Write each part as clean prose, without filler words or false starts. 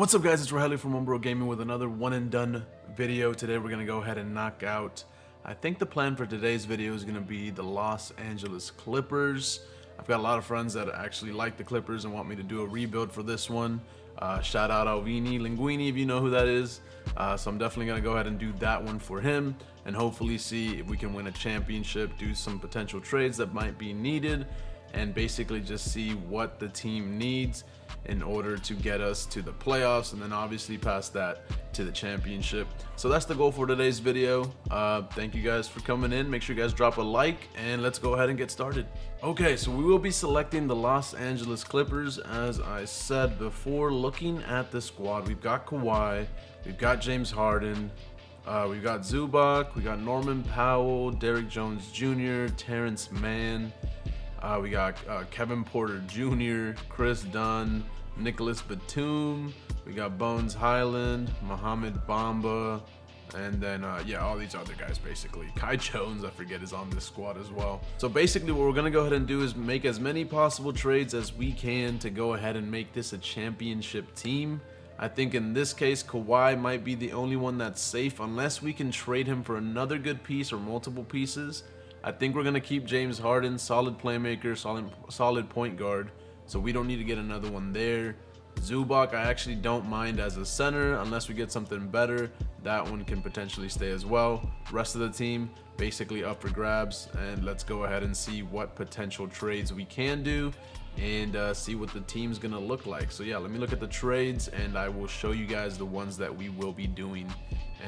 What's up guys, it's Rogelio from OneBroGaming with another one and done video. Today we're going to go ahead and knock out, I think the plan for today's video is going to be the Los Angeles Clippers. I've got a lot of friends that actually like the Clippers and want me to do a rebuild for this one. Shout out Alvini Linguini if you know who that is. So I'm definitely going to go ahead and do that one for him and hopefully see if we can win a championship, do some potential trades that might be needed, and basically just see what the team needs in order to get us to the playoffs, and then obviously past that to the championship. So that's the goal for today's video. Thank you guys for coming in. Make sure you guys drop a like and let's go ahead and get started. Okay, so we will be selecting the Los Angeles Clippers. As I said before, looking at the squad, we've got Kawhi, we've got James Harden, we've got Zubac, we got Norman Powell, Derrick Jones Jr., Terrence Mann, we got Kevin Porter Jr., Chris Dunn, Nicholas Batum, we got Bones Highland, Mohamed Bamba, and then yeah, all these other guys basically. Kai Jones, I forget, is on this squad as well. So basically what we're gonna go ahead and do is make as many possible trades as we can to go ahead and make this a championship team. I think in this case Kawhi might be the only one that's safe unless we can trade him for another good piece or multiple pieces. I think we're going to keep James Harden, solid playmaker, solid point guard, so we don't need to get another one there. Zubac, I actually don't mind as a center unless we get something better. That one can potentially stay as well. Rest of the team, basically up for grabs, and let's go ahead and see what potential trades we can do and see what the team's going to look like. So yeah, let me look at the trades and I will show you guys the ones that we will be doing,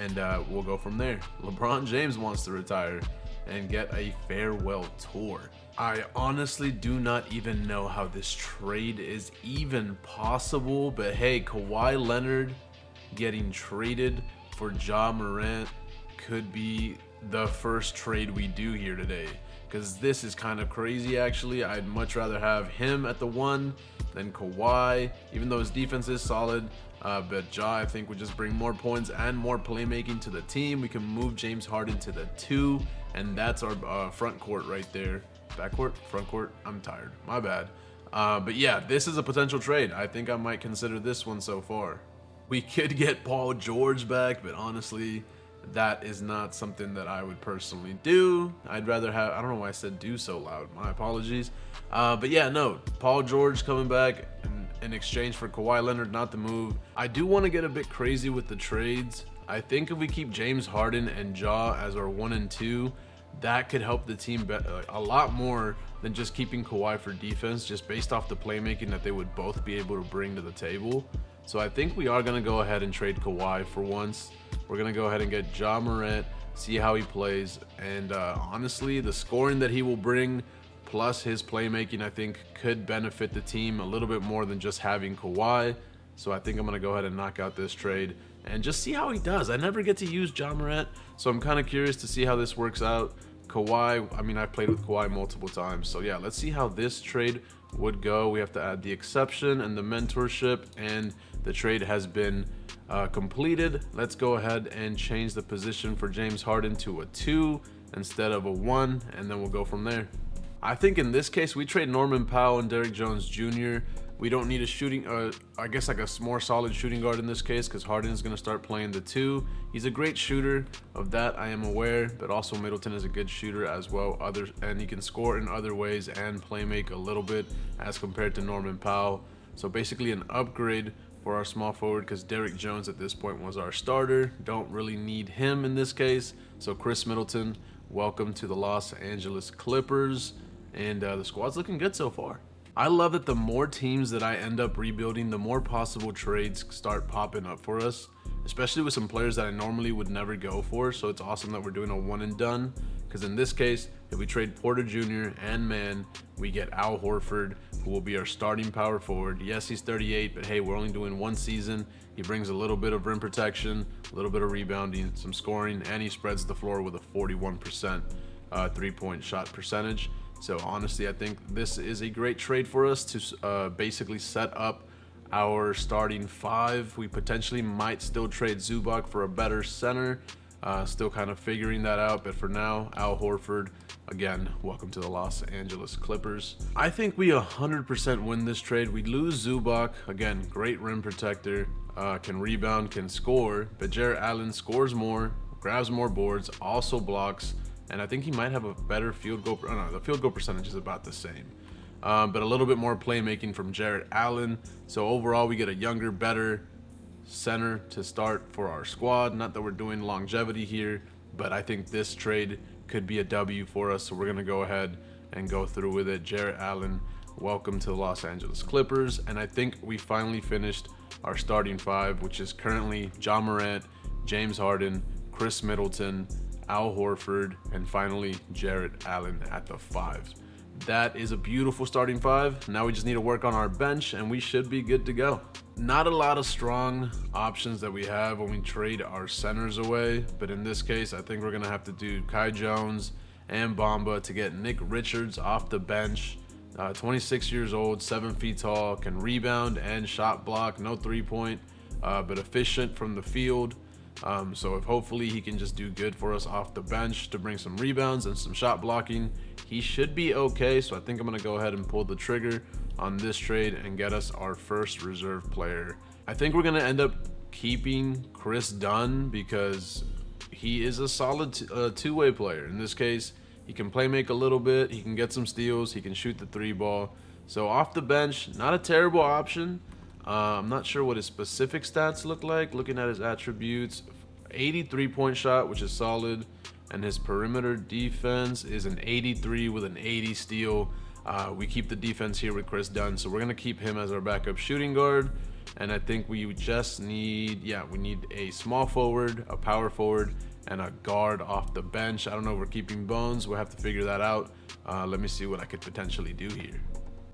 and we'll go from there. LeBron James wants to retire and get a farewell tour. I honestly do not even know how this trade is even possible, but hey, Kawhi Leonard getting traded for Ja Morant could be the first trade we do here today, because this is kind of crazy actually. I'd much rather have him at the 1 than Kawhi, even though his defense is solid. But Ja, I think, would just bring more points and more playmaking to the team. We can move James Harden to the 2, and that's our front court right there. Backcourt? Front court? I'm tired. My bad. But yeah, this is a potential trade. I think I might consider this one so far. We could get Paul George back, but honestly, that is not something that I would personally do. I'd rather have, I don't know why I said do so loud. My apologies. But yeah, no, Paul George coming back in exchange for Kawhi Leonard, not the move. I do want to get a bit crazy with the trades. I think if we keep James Harden and Ja as our 1 and 2, that could help the team a lot more than just keeping Kawhi for defense, just based off the playmaking that they would both be able to bring to the table. So I think we are going to go ahead and trade Kawhi for once. We're going to go ahead and get Ja Morant, see how he plays, and honestly, the scoring that he will bring plus his playmaking, I think, could benefit the team a little bit more than just having Kawhi. So I think I'm going to go ahead and knock out this trade and just see how he does. I never get to use Ja Morant, so I'm kind of curious to see how this works out. Kawhi, I mean, I've played with Kawhi multiple times, so yeah, let's see how this trade would go. We have to add the exception and the mentorship, and the trade has been completed. Let's go ahead and change the position for James Harden to a 2 instead of a 1, and then we'll go from there. I think in this case, we trade Norman Powell and Derrick Jones Jr. We don't need a shooting, I guess like a more solid shooting guard in this case, because Harden is going to start playing the 2. He's a great shooter, of that I am aware, but also Middleton is a good shooter as well. And he can score in other ways and play make a little bit as compared to Norman Powell. So basically an upgrade for our small forward, because Derrick Jones at this point was our starter. Don't really need him in this case. So Chris Middleton, welcome to the Los Angeles Clippers. And the squad's looking good so far. I love that the more teams that I end up rebuilding, the more possible trades start popping up for us, especially with some players that I normally would never go for. So it's awesome that we're doing a 1 and done, because in this case, if we trade Porter Jr. and Mann, we get Al Horford, who will be our starting power forward. Yes, he's 38, but hey, we're only doing 1 season. He brings a little bit of rim protection, a little bit of rebounding, some scoring, and he spreads the floor with a 41% 3-point shot percentage. So honestly, I think this is a great trade for us to basically set up our starting 5. We potentially might still trade Zubac for a better center. Still kind of figuring that out, but for now, Al Horford, again, welcome to the Los Angeles Clippers. I think we 100% win this trade. We lose Zubac, again, great rim protector. can rebound, can score, but Jarrett Allen scores more, grabs more boards, also blocks, and I think he might have a better field goal. Oh no, the field goal percentage is about the same, but a little bit more playmaking from Jarrett Allen. So overall, we get a younger, better center to start for our squad. Not that we're doing longevity here, but I think this trade could be a W for us. So we're gonna go ahead and go through with it. Jarrett Allen, welcome to the Los Angeles Clippers. And I think we finally finished our starting five, which is currently Ja Morant, James Harden, Chris Middleton, Al Horford, and finally Jarrett Allen at the 5. That is a beautiful starting 5. Now we just need to work on our bench and we should be good to go. Not a lot of strong options that we have when we trade our centers away, but in this case I think we're gonna have to do Kai Jones and Bamba to get Nick Richards off the bench. 26 years old, 7 feet tall, can rebound and shot block, no 3-point, but efficient from the field. So if hopefully he can just do good for us off the bench to bring some rebounds and some shot blocking, he should be okay. So I think I'm gonna go ahead and pull the trigger on this trade and get us our first reserve player. I think we're gonna end up keeping Chris Dunn because he is a solid two-way player. In this case, he can play make a little bit, he can get some steals, he can shoot the 3 ball. So off the bench, not a terrible option. I'm not sure what his specific stats look like. Looking at his attributes, 83-point shot, which is solid, and his perimeter defense is an 83 with an 80 steal. We keep the defense here with Chris Dunn, so we're gonna keep him as our backup shooting guard. And I think we just need, we need a small forward, a power forward, and a guard off the bench. I don't know if we're keeping Bones. We'll have to figure that out. Let me see what I could potentially do here.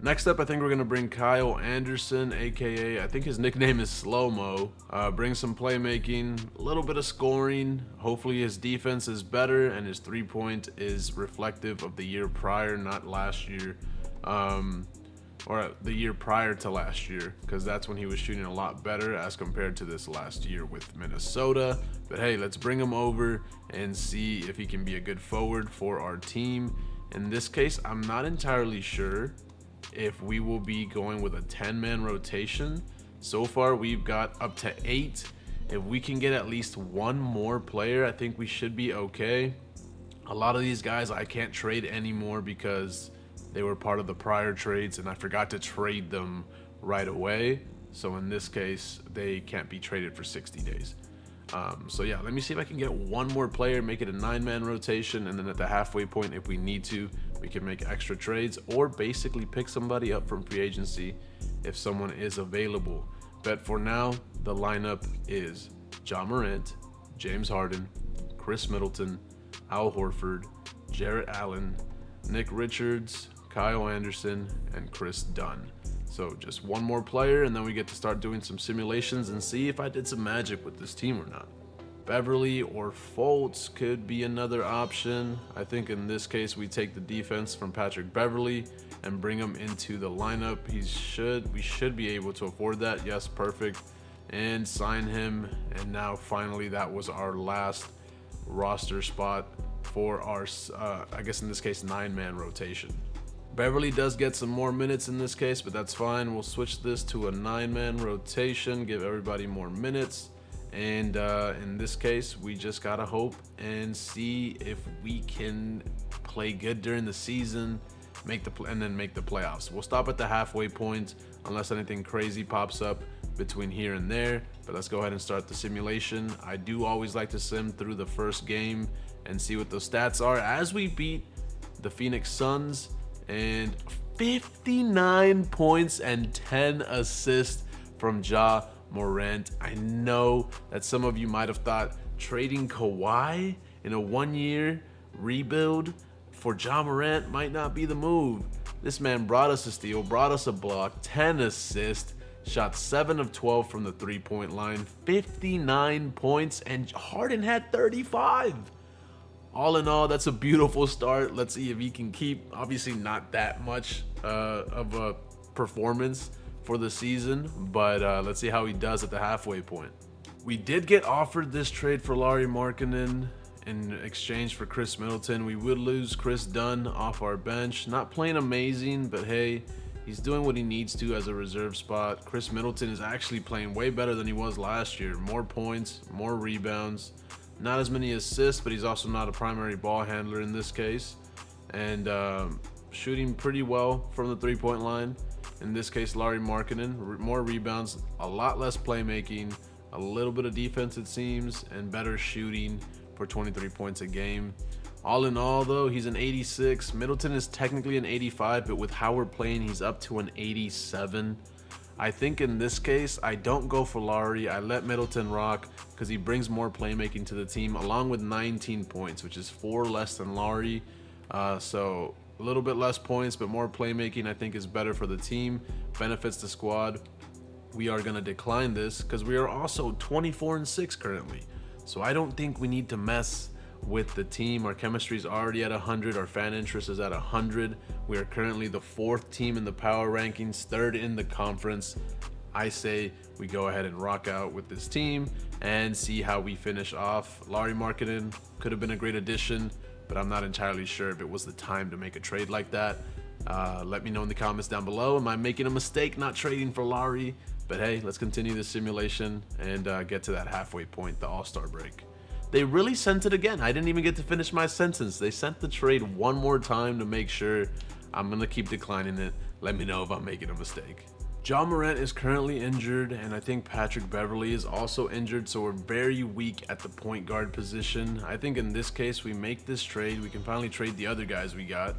Next up, I think we're gonna bring Kyle Anderson, aka I think his nickname is Slow-Mo. Bring some playmaking, a little bit of scoring. Hopefully his defense is better and his 3-point is reflective of the year prior, not last year. Or the year prior to last year, because that's when he was shooting a lot better as compared to this last year with Minnesota. But hey, let's bring him over and see if he can be a good forward for our team. In this case, I'm not entirely sure if we will be going with a 10-man rotation. So far, we've got up to 8. If we can get at least one more player, I think we should be okay. A lot of these guys I can't trade anymore because they were part of the prior trades and I forgot to trade them right away. So in this case, they can't be traded for 60 days. So yeah, let me see if I can get one more player, make it a 9-man rotation, and then at the halfway point, if we need to, we can make extra trades or basically pick somebody up from free agency if someone is available. But for now, the lineup is Ja Morant, James Harden, Chris Middleton, Al Horford, Jarrett Allen, Nick Richards, Kyle Anderson, and Chris Dunn. So just one more player and then we get to start doing some simulations and see if I did some magic with this team or not. Beverly or Fultz could be another option. I think in this case we take the defense from Patrick Beverly and bring him into the lineup. We should be able to afford that. Yes, perfect. And sign him. And now finally that was our last roster spot for our, I guess in this case, 9-man rotation. Beverly does get some more minutes in this case, but that's fine. We'll switch this to a 9-man rotation, give everybody more minutes. And in this case, we just gotta hope and see if we can play good during the season, and then make the playoffs. We'll stop at the halfway point unless anything crazy pops up between here and there. But let's go ahead and start the simulation. I do always like to sim through the first game and see what those stats are as we beat the Phoenix Suns. And 59 points and 10 assists from Ja Morant. I know that some of you might have thought trading Kawhi in a 1-year rebuild for Ja Morant might not be the move. This man brought us a steal, brought us a block, 10 assists, shot 7 of 12 from the 3-point line, 59 points, and Harden had 35. All in all, that's a beautiful start. Let's see if he can keep, obviously not that much of a performance for the season, but let's see how he does at the halfway point. We did get offered this trade for Lauri Markkanen in exchange for Chris Middleton. We would lose Chris Dunn off our bench. Not playing amazing, but hey, He's doing what he needs to as a reserve spot. Chris Middleton is actually playing way better than he was last year. More points, more rebounds, not as many assists, but he's also not a primary ball handler in this case. And shooting pretty well from the three-point line. In this case, Lauri Markkanen, more rebounds, a lot less playmaking, a little bit of defense it seems, and better shooting for 23 points a game. All in all though, he's an 86. Middleton is technically an 85, but with how we're playing, he's up to an 87. I think in this case, I don't go for Lauri. I let Middleton rock because he brings more playmaking to the team, along with 19 points, which is 4 less than Lauri. So a little bit less points, but more playmaking I think is better for the team, benefits the squad. We are going to decline this because we are also 24-6 currently. So I don't think we need to mess with the team. Our chemistry is already at 100. Our fan interest is at 100. We are currently the 4th team in the power rankings, 3rd in the conference. I say we go ahead and rock out with this team and see how we finish off. Lauri Markkanen could have been a great addition, but I'm not entirely sure if it was the time to make a trade like that. Let me know in the comments down below. Am I making a mistake not trading for Lauri? But hey, let's continue the simulation and get to that halfway point, the All-Star break. They really sent it again. I didn't even get to finish my sentence. They sent the trade one more time to make sure. I'm going to keep declining it. Let me know if I'm making a mistake. Ja Morant is currently injured, and I think Patrick Beverley is also injured, so we're very weak at the point guard position. I think in this case, we make this trade. We can finally trade the other guys we got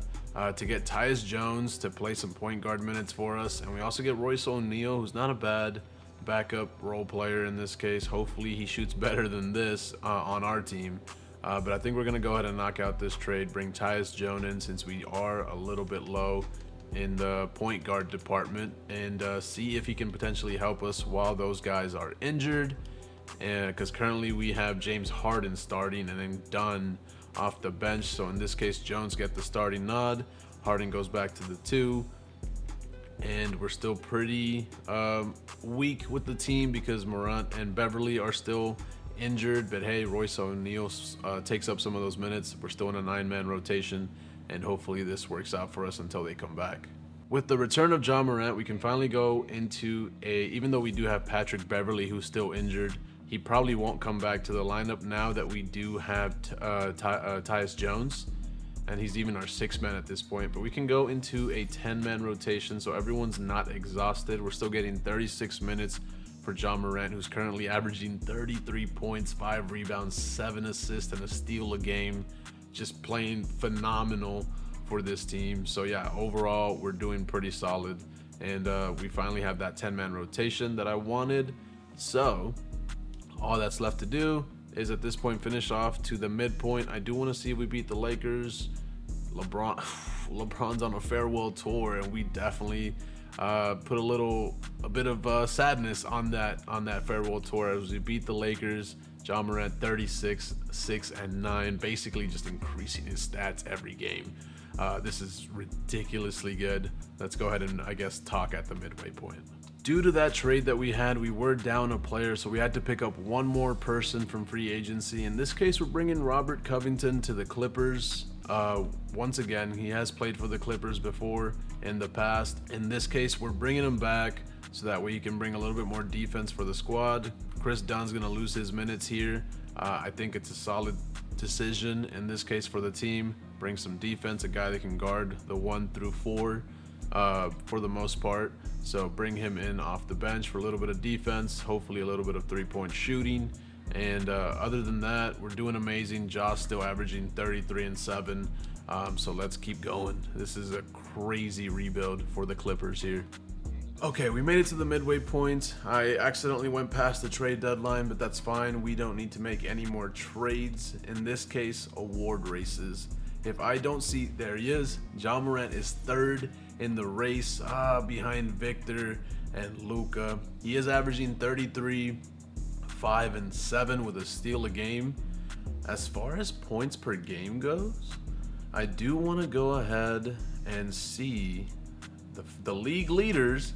to get Tyus Jones to play some point guard minutes for us, and we also get Royce O'Neal, who's not a bad backup role player in this case. Hopefully he shoots better than this on our team. But I think we're going to go ahead and knock out this trade, bring Tyus Jones in since we are a little bit low in the point guard department, and see if he can potentially help us while those guys are injured. Because currently we have James Harden starting and then Dunn off the bench. So in this case, Jones gets the starting nod. Harden goes back to the 2. And we're still pretty weak with the team because Morant and Beverley are still injured. But hey, Royce O'Neal takes up some of those minutes. We're still in a 9-man rotation, and hopefully this works out for us until they come back. With the return of Ja Morant, we can finally go into even though we do have Patrick Beverley, who's still injured, he probably won't come back to the lineup now that we do have Tyus Jones. And he's even our 6th man at this point, but we can go into a 10-man rotation so everyone's not exhausted. We're still getting 36 minutes for Ja Morant, who's currently averaging 33 points, 5 rebounds, 7 assists, and a steal a game. Just playing phenomenal for this team. So yeah, overall, we're doing pretty solid. And we finally have that 10-man rotation that I wanted. So all that's left to do is at this point finish off to the midpoint. I do want to see if we beat the Lakers. LeBron's on a farewell tour, and we definitely put a bit of sadness on that farewell tour as we beat the Lakers. Ja Morant 36, 6, and 9, basically just increasing his stats every game. This is ridiculously good. Let's go ahead and I guess talk at the midway point. Due to that trade that we had, we were down a player, so we had to pick up one more person from free agency. In this case, we're bringing Robert Covington to the Clippers. Once again, he has played for the Clippers before in the past. In this case, we're bringing him back so that way he can bring a little bit more defense for the squad. Chris Dunn's going to lose his minutes here. I think it's a solid decision in this case for the team. Bring some defense, a guy that can guard the 1 through 4 for the most part. So bring him in off the bench for a little bit of defense, hopefully a little bit of 3-point shooting. And other than that, we're doing amazing. Josh still averaging 33 and 7. So let's keep going. This is a crazy rebuild for the Clippers here. Okay, we made it to the midway point. I accidentally went past the trade deadline, but that's fine. We don't need to make any more trades. In this case, award races. If I don't see, there he is. Ja Morant is 3rd in the race behind Victor and Luka. He is averaging 33, 5, and 7 with a steal a game. As far as points per game goes, I do want to go ahead and see the league leaders.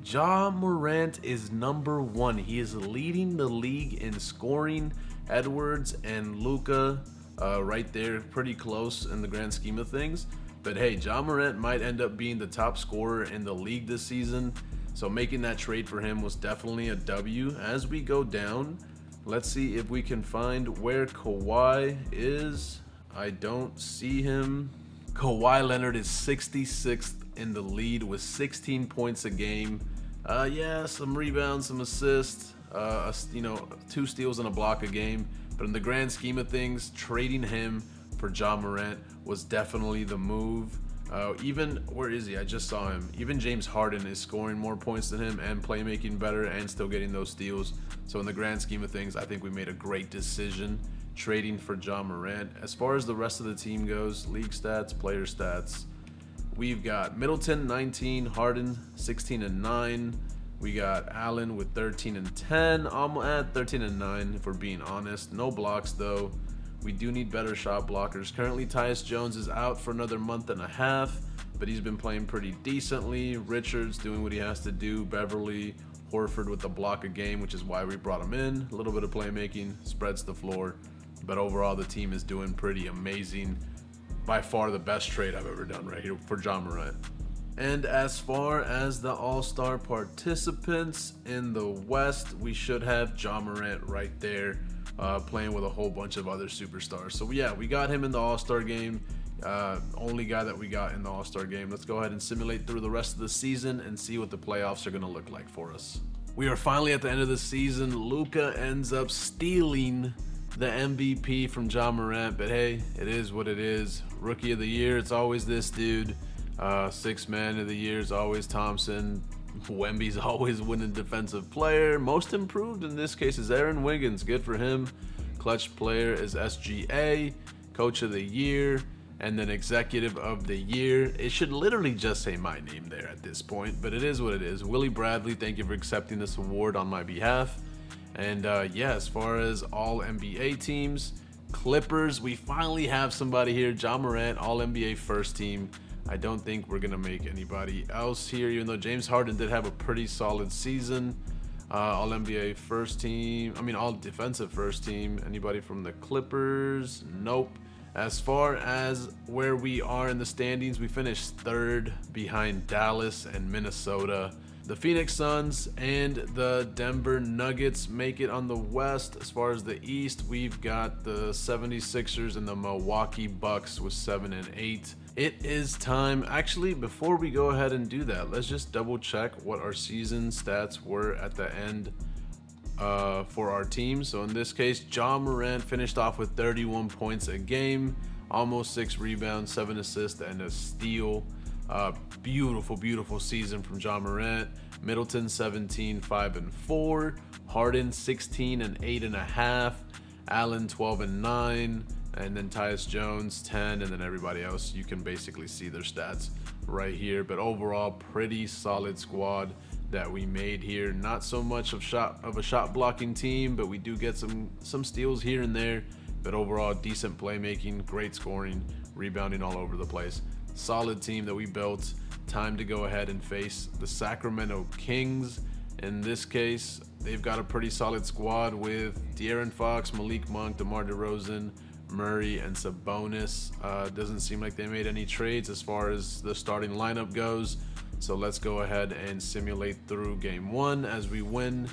Ja Morant is number 1. He is leading the league in scoring. Edwards and Luka right there, pretty close in the grand scheme of things. But hey, Ja Morant might end up being the top scorer in the league this season. So making that trade for him was definitely a W. As we go down, let's see if we can find where Kawhi is. I don't see him. Kawhi Leonard is 66th in the lead with 16 points a game. Yeah, some rebounds, some assists, 2 steals and a block a game. But in the grand scheme of things, trading him for Ja Morant was definitely the move. Where is he? I just saw him. Even James Harden is scoring more points than him and playmaking better and still getting those steals. So in the grand scheme of things, I think we made a great decision trading for Ja Morant. As far as the rest of the team goes, league stats, player stats, we've got Middleton 19, Harden 16 and 9. We got Allen with 13 and 10, almost at 13 and 9 if we're being honest. No blocks though. We do need better shot blockers. Currently, Tyus Jones is out for another month and a half, but he's been playing pretty decently. Richards doing what he has to do. Beverly, Horford with the block a game, which is why we brought him in. A little bit of playmaking, spreads the floor. But overall, the team is doing pretty amazing. By far the best trade I've ever done right here for Ja Morant. And as far as the All-Star participants in the West, we should have Ja Morant right there. Playing with a whole bunch of other superstars. So yeah, we got him in the All-Star game. Only guy that we got in the All-Star game. Let's go ahead and simulate through the rest of the season and see what the playoffs are going to look like for us. We are finally at the end of the season. Luka ends up stealing the MVP from Ja Morant, but hey, it is what it is. Rookie of the year, it's always this dude. Sixth man of the year is always Thompson. Wemby's always winning defensive player. Most improved in this case is Aaron Wiggins. Good for him. Clutch player is SGA. Coach of the year. And then executive of the year. It should literally just say my name there at this point, but it is what it is. Willie Bradley, thank you for accepting this award on my behalf. And yeah, as far as all NBA teams, Clippers, we finally have somebody here. Ja Morant, all NBA first team. I don't think we're going to make anybody else here, even though James Harden did have a pretty solid season. All NBA first team. All defensive first team. Anybody from the Clippers? Nope. As far as where we are in the standings, we finished 3rd behind Dallas and Minnesota. The Phoenix Suns and the Denver Nuggets make it on the West. As far as the East, we've got the 76ers and the Milwaukee Bucks with 7 and 8. It is time. Actually, before we go ahead and do that, let's just double check what our season stats were at the end for our team. So in this case, Ja Morant finished off with 31 points a game, almost 6 rebounds, 7 assists, and a steal. Beautiful season from Ja Morant. Middleton 17, 5 and 4. Harden 16 and 8.5. Allen 12 and 9. And then Tyus Jones 10, and then everybody else, you can basically see their stats right here. But overall, pretty solid squad that we made here. Not so much of a shot blocking team, but we do get some steals here and there. But overall, decent playmaking, great scoring, rebounding all over the place. Solid team that we built. Time to go ahead and face the Sacramento Kings. In this case, they've got a pretty solid squad with De'Aaron Fox, Malik Monk, DeMar DeRozan, Murray, and Sabonis. Doesn't seem like they made any trades as far as the starting lineup goes. So let's go ahead and simulate through game 1 as we win.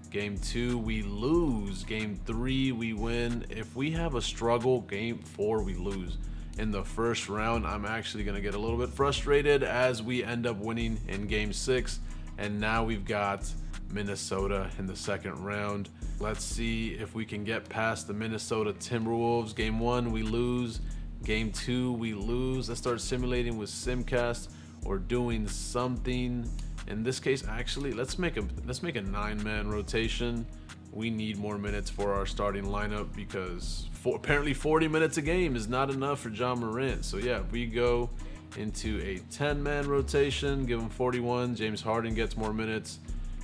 Game 2, we lose. Game 3, we win. If we have a struggle, game 4, we lose. In the first round, I'm actually going to get a little bit frustrated as we end up winning in game 6. And now we've got Minnesota in the second round. Let's see if we can get past the Minnesota Timberwolves. Game 1, we lose. Game 2, we lose. Let's start simulating with Simcast or doing something. In this case, actually, let's make a 9-man rotation. We need more minutes for our starting lineup because apparently 40 minutes a game is not enough for Ja Morant. So yeah, we go into a 10-man rotation, give him 41. James Harden gets more minutes.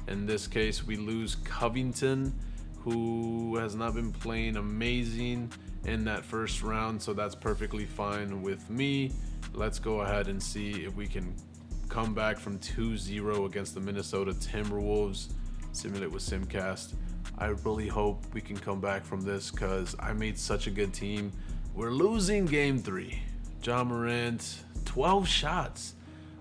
In this case, we lose Covington, who has not been playing amazing in that first round, so that's perfectly fine with me. Let's go ahead and see if we can come back from 2-0 against the Minnesota Timberwolves. Simulate with Simcast. I really hope we can come back from this because I made such a good team. We're losing game 3. John Morant, 12 shots.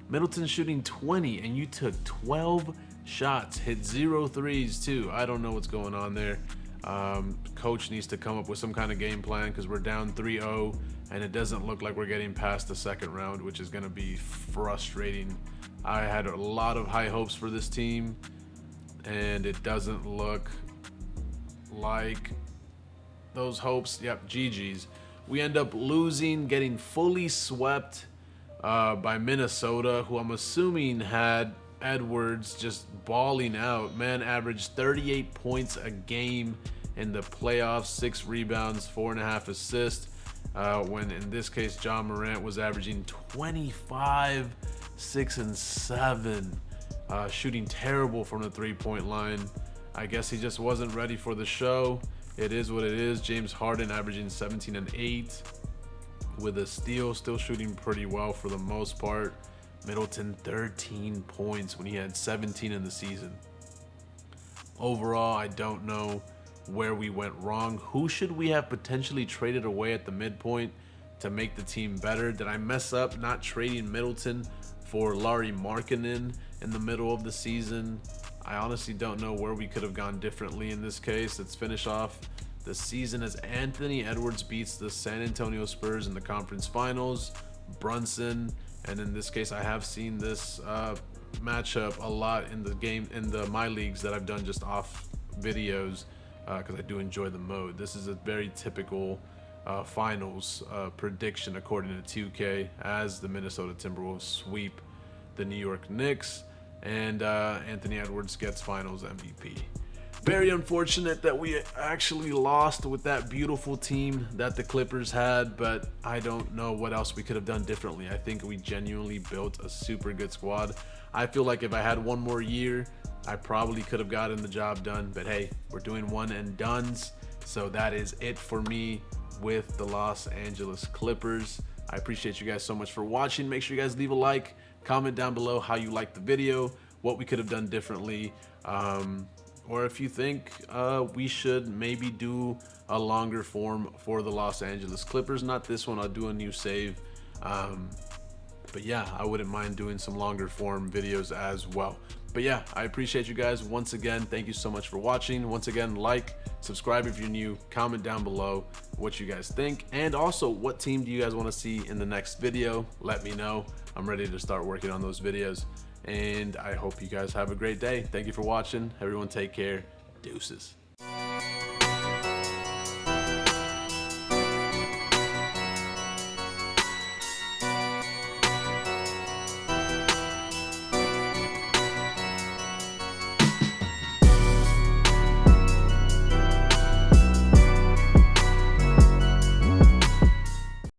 Middleton shooting 20, and you took 12 shots. Hit 0 threes, too. I don't know what's going on there. Coach needs to come up with some kind of game plan because we're down 3-0, and it doesn't look like we're getting past the second round, which is going to be frustrating. I had a lot of high hopes for this team, and it doesn't look like those hopes. Yep, GG's. We end up losing, getting fully swept by Minnesota, who I'm assuming had Edwards just balling out. Man averaged 38 points a game in the playoffs, 6 rebounds, 4.5 assists. When in this case, John Morant was averaging 25, 6 and 7, shooting terrible from the 3-point line. I guess he just wasn't ready for the show. It is what it is. James Harden averaging 17 and 8 with a steal, still shooting pretty well for the most part. Middleton 13 points when he had 17 in the season. Overall, I don't know where we went wrong. Who should we have potentially traded away at the midpoint to make the team better? Did I mess up not trading Middleton for Lauri Markkanen in the middle of the season? I honestly don't know where we could have gone differently in this case. Let's finish off the season as Anthony Edwards beats the San Antonio Spurs in the conference finals. Brunson, and in this case, I have seen this matchup a lot in the game, in my leagues that I've done just off videos, because I do enjoy the mode. This is a very typical finals prediction according to 2K, as the Minnesota Timberwolves sweep the New York Knicks, and Anthony Edwards gets finals MVP. Very unfortunate that we actually lost with that beautiful team that the Clippers had, but I don't know what else we could have done differently. I think we genuinely built a super good squad. I feel like if I had one more year, I probably could have gotten the job done, but hey, we're doing one and dones. So that is it for me with the Los Angeles Clippers. I appreciate you guys so much for watching. Make sure you guys leave a like, comment down below how you liked the video, what we could have done differently, or if you think we should maybe do a longer form for the Los Angeles Clippers. Not this one, I'll do a new save. But yeah, I wouldn't mind doing some longer form videos as well. But yeah, I appreciate you guys once again. Thank you so much for watching. Once again, like, subscribe if you're new, comment down below what you guys think, and also what team do you guys want to see in the next video. Let me know. I'm ready to start working on those videos, and I hope you guys have a great day. Thank you for watching. Everyone take care. Deuces.